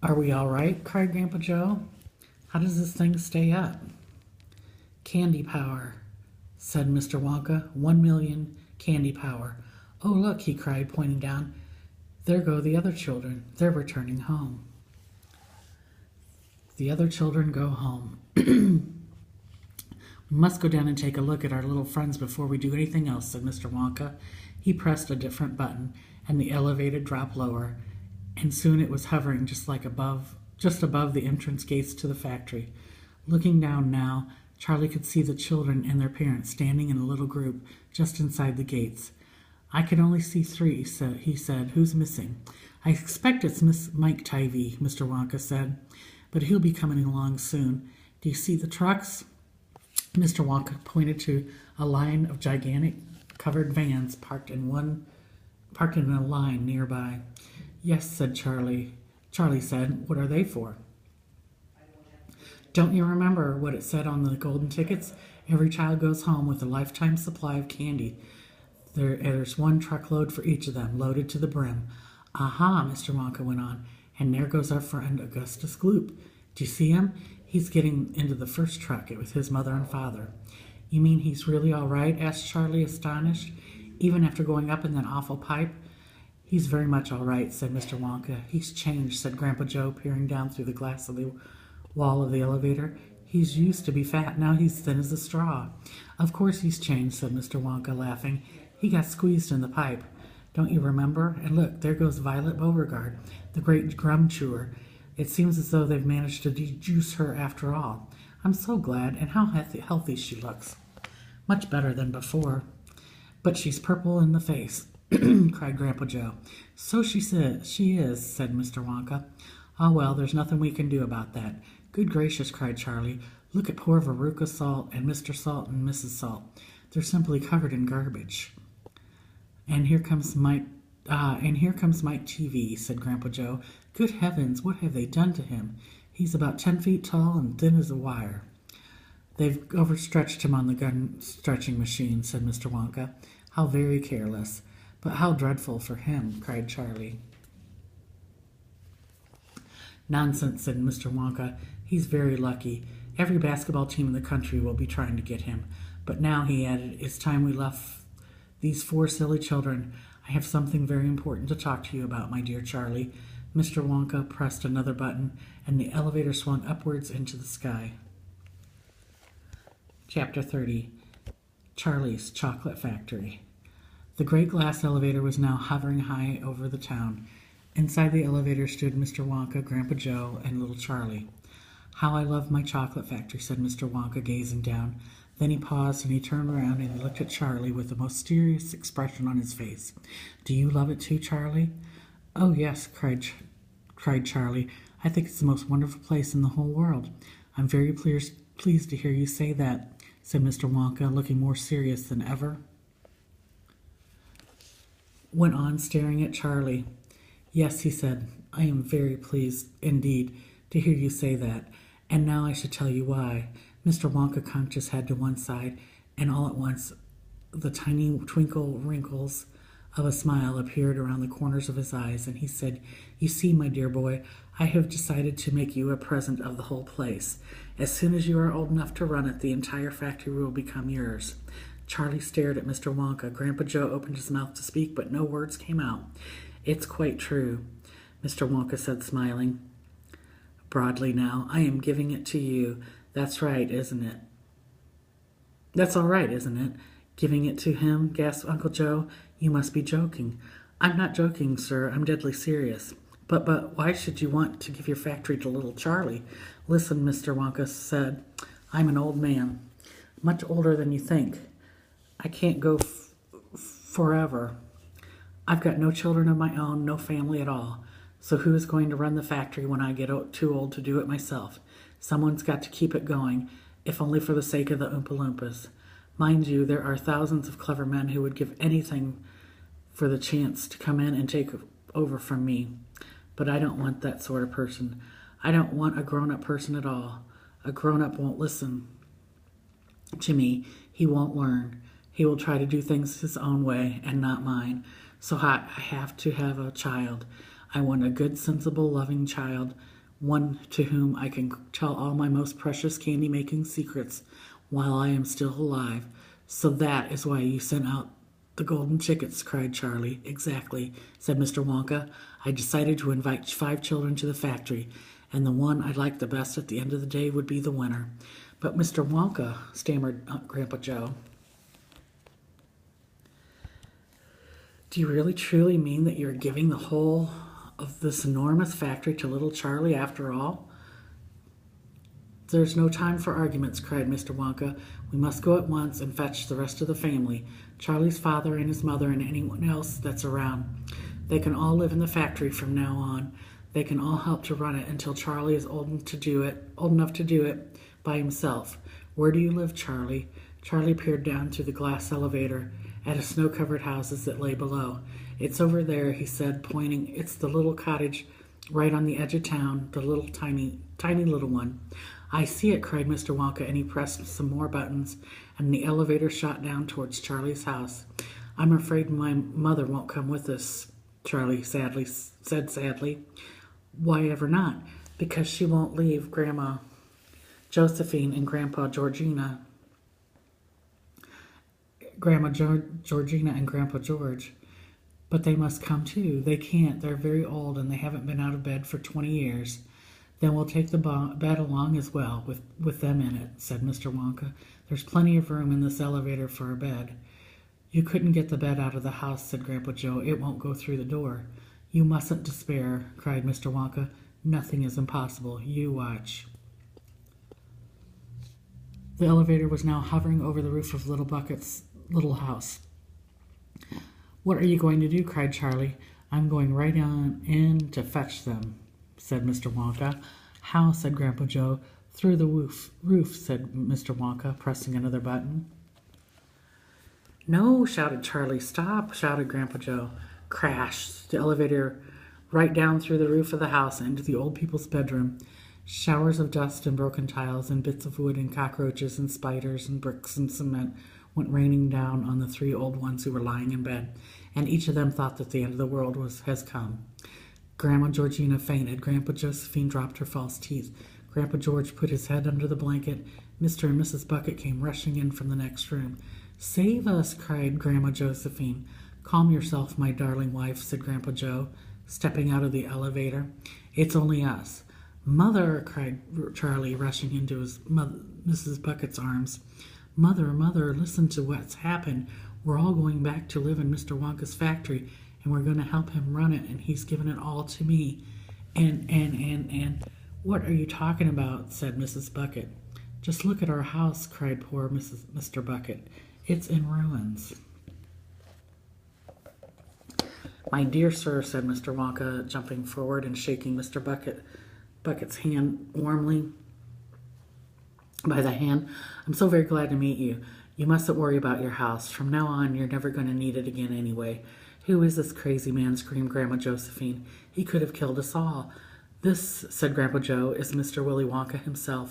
Are we all right? Cried Grandpa Joe. How does this thing stay up? Candy power, said Mr. Wonka. 1,000,000 candy power. Oh, look, he cried, pointing down. There go the other children. They're returning home. The other children go home. We must go down and take a look at our little friends before we do anything else, said Mr. Wonka. He pressed a different button, and the elevator dropped lower, and soon it was hovering just above the entrance gates to the factory. Looking down now, Charlie could see the children and their parents standing in a little group just inside the gates. I can only see three, he said. Who's missing? I expect it's Miss Mike Tivy, Mr. Wonka said, but he'll be coming along soon. Do you see the trucks? Mr. Wonka pointed to a line of gigantic covered vans parked in a line nearby. Yes, said Charlie. Charlie said, what are they for? Don't you remember what it said on the golden tickets? Every child goes home with a lifetime supply of candy. There's one truckload for each of them, loaded to the brim. Aha, Mr. Wonka went on, and there goes our friend Augustus Gloop. Do you see him? He's getting into the first truck with his mother and father. You mean he's really all right? Asked Charlie, astonished. Even after going up in that awful pipe? He's very much all right, said Mr. Wonka. He's changed, said Grandpa Joe, peering down through the glass of the wall of the elevator. He's used to be fat, now he's thin as a straw. Of course he's changed, said Mr. Wonka, laughing. He got squeezed in the pipe. Don't you remember? And look, there goes Violet Beauregard, the great gum chewer. It seems as though they've managed to dejuice her after all. I'm so glad, and how healthy she looks. Much better than before. But she's purple in the face, cried Grandpa Joe. So she is, said Mr. Wonka. Ah, well, there's nothing we can do about that. Good gracious, cried Charlie. Look at poor Veruca Salt and Mr. Salt and Mrs. Salt. They're simply covered in garbage. And here comes Mike TV, said Grandpa Joe. Good heavens, what have they done to him? He's about 10 feet tall and thin as a wire. They've overstretched him on the gun stretching machine, said Mr. Wonka. How very careless. But how dreadful for him, cried Charlie. Nonsense, said Mr. Wonka. He's very lucky. Every basketball team in the country will be trying to get him. But now, he added, it's time we left these four silly children. I have something very important to talk to you about, my dear Charlie. Mr. Wonka pressed another button, and the elevator swung upwards into the sky. Chapter 30. Charlie's Chocolate Factory. The great glass elevator was now hovering high over the town. Inside the elevator stood Mr. Wonka, Grandpa Joe, and little Charlie. How I love my chocolate factory, said Mr. Wonka, gazing down. Then he paused and he turned around and he looked at Charlie with a most serious expression on his face. Do you love it too, Charlie? Oh, yes, cried Charlie. I think it's the most wonderful place in the whole world. I'm very pleased to hear you say that, said Mr. Wonka, looking more serious than ever. Went on staring at Charlie. Yes, he said, I am very pleased indeed to hear you say that, and now I should tell you why. Mr. Wonka cocked his head to one side, and all at once the tiny twinkle wrinkles of a smile appeared around the corners of his eyes, and he said, You see, my dear boy, I have decided to make you a present of the whole place. As soon as you are old enough to run it, the entire factory will become yours. Charlie stared at Mr. Wonka. Grandpa Joe opened his mouth to speak, but no words came out. It's quite true, Mr. Wonka said, smiling broadly now. I am giving it to you. That's right, isn't it? That's all right, isn't it? Giving it to him, gasped Uncle Joe. You must be joking. I'm not joking, sir. I'm deadly serious. But why should you want to give your factory to little Charlie? Listen, Mr. Wonka said. I'm an old man, much older than you think. I can't go forever. I've got no children of my own, no family at all. So who is going to run the factory when I get too old to do it myself? Someone's got to keep it going, if only for the sake of the Oompa Loompas. Mind you, there are thousands of clever men who would give anything for the chance to come in and take over from me. But I don't want that sort of person. I don't want a grown-up person at all. A grown-up won't listen to me. He won't learn. He will try to do things his own way and not mine. So I have to have a child. I want a good, sensible, loving child, one to whom I can tell all my most precious candy-making secrets while I am still alive. So that is why you sent out the golden tickets, cried Charlie. Exactly, said Mr. Wonka. I decided to invite 5 children to the factory, and the one I liked the best at the end of the day would be the winner. But Mr. Wonka, stammered Grandpa Joe, do you really truly mean that you're giving the whole of this enormous factory to little Charlie after all? There's no time for arguments, cried Mr. Wonka. We must go at once and fetch the rest of the family, Charlie's father and his mother and anyone else that's around. They can all live in the factory from now on. They can all help to run it until Charlie is old enough to do it by himself. Where do you live, Charlie? Charlie peered down through the glass elevator at a snow-covered houses that lay below. It's over there, he said, pointing. It's the little cottage right on the edge of town, the little tiny little one. I see it, cried Mr. Wonka, and he pressed some more buttons, and the elevator shot down towards Charlie's house. I'm afraid my mother won't come with us, Charlie said sadly. Why ever not? Because she won't leave Grandma Josephine and Grandma Georgina and Grandpa George. But they must come too. They can't. They're very old and they haven't been out of bed for 20 years. Then we'll take the bed along as well, with them in it, said Mr. Wonka. There's plenty of room in this elevator for a bed. You couldn't get the bed out of the house, said Grandpa Joe. It won't go through the door. You mustn't despair, cried Mr. Wonka. Nothing is impossible. You watch. The elevator was now hovering over the roof of Little Bucket's little house. What are you going to do? Cried Charlie. I'm going right on in to fetch them, said Mr. Wonka. How? Said Grandpa Joe. Through the roof, said Mr. Wonka, pressing another button. No, shouted Charlie. Stop, shouted Grandpa Joe. Crash! The elevator right down through the roof of the house into the old people's bedroom. Showers of dust and broken tiles and bits of wood and cockroaches and spiders and bricks and cement went raining down on the 3 old ones who were lying in bed, and each of them thought that the end of the world has come. Grandma Georgina fainted. Grandpa Josephine dropped her false teeth. Grandpa George put his head under the blanket. Mr. and Mrs. Bucket came rushing in from the next room. Save us, cried Grandma Josephine. Calm yourself, my darling wife, said Grandpa Joe, stepping out of the elevator. It's only us. Mother, cried Charlie, rushing into his Mrs. Bucket's arms. Mother, listen to what's happened. We're all going back to live in Mr. Wonka's factory, and we're going to help him run it, and he's given it all to me. And, what are you talking about? Said Mrs. Bucket. Just look at our house, cried poor Mr. Bucket. It's in ruins. My dear sir, said Mr. Wonka, jumping forward and shaking Mr. Bucket's hand warmly by the hand. I'm so very glad to meet you. You mustn't worry about your house. From now on, you're never going to need it again anyway. Who is this crazy man? Screamed Grandma Josephine. He could have killed us all. This, said Grandpa Joe, is Mr. Willy Wonka himself.